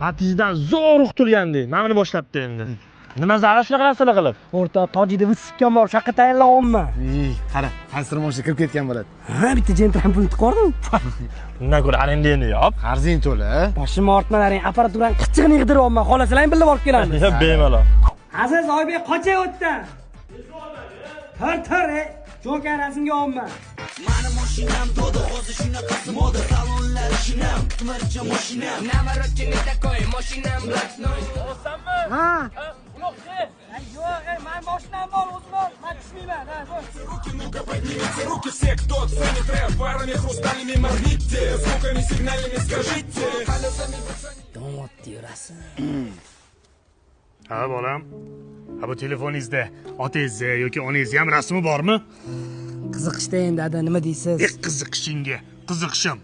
Natijdan zo'r uqtirgandek. Mana buni boshlabdi endi. Nima zarur shunaqa narsalar qilib? O'rta Tojidov sikkan bor, shaqqa tayinlayapman. Qara, qansir moshina kirib ketgan bo'ladi. Ha, bitta jentran pul tiqordim. Undan ko'ra arendani yop. Qarzing to'la. Boshim ortmalaring apparaturaning qichig'ini yig'diryapman. Xohlasalaring birga borib kelamiz. Ya bemalol. Aziz Oybek qochay o'tdan. Tur, Joker rasmga olman. Mani mashinam to'da hozir shunaqasi moda salonlar shinam timircha mashinam namarotchini takoy mashinam blatnoy o'sanmi Ha uloqchi yo'q men mashinam bor o'zim men tushmayman Руки, ну-ка поднимите руки все, кто ценит рэп парами хрустальными моргните звуками сигнальными скажите Domot diyorasiz. Ha bolam. Ha bu telefoningizda otangiz yoki onangiz ham rasmi bormi? Qiziqishda endi ada nima deysiz? Qiziqishingga, qiziqishim.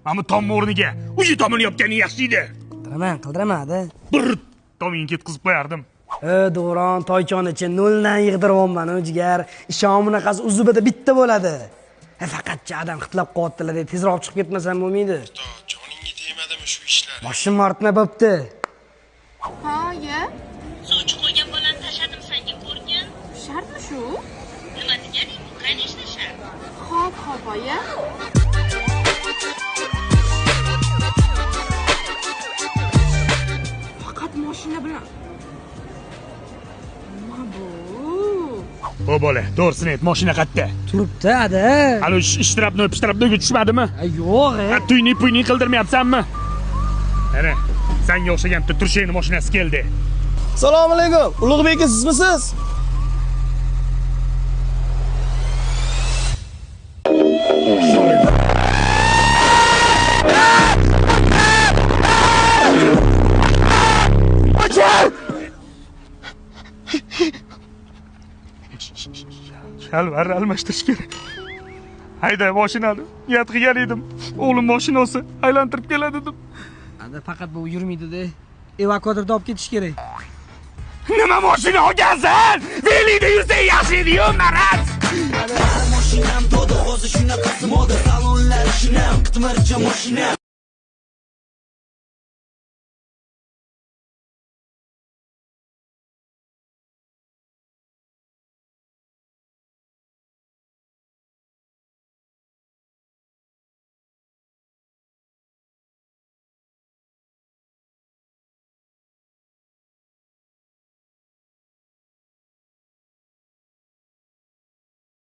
Mana tom o'rniga uyi tomini yopganing yaxshi edi. Qildiraman ada. Bir tomingni ketkizib qo'yardim. Davron toychonichi noldan yig'diryapman jigar. Ishon bunaqasi uzubida bitta bo'ladi. Faqatcha adam xitlab qo'yaptilar deb tezroq chiqib ketmasam bo'lmaydi. Joningga tegmadimi shu ishlar? Boshim ortma bo'pti. Ha, ya. Sovchi qo'ygan bolani tashladim senga ko'rgin. Shartmi shu? Nima deganing bu? Конечно shart. Xo'p, oya. Faqat mashina bilan. Nima bu? O bola, to'g'risini ayt, mashina qayerda? Turibdi ada. Hali ishtirabni tushmadimi? Yo'q. Tuyni qildirmayapsanmi? Ana, senga o'xshagan turshayni mashinasi keldi. Assalomu alaykum. Ulug'bek sizmisiz? Shalvar almashtirish kerak. Hayda mashinani. Niyat qilgan edim. O'g'lim mashinasi aylantirib keladi deb. Ada faqat bu yurmaydi-da. Evakuatorda olib ketish kerak. Nima mashina olgansan? Velida yursang yaxshi edi-yu, maraz. mashinam to'da hozir shunaqasi moda salonlar shinam timircha mashinam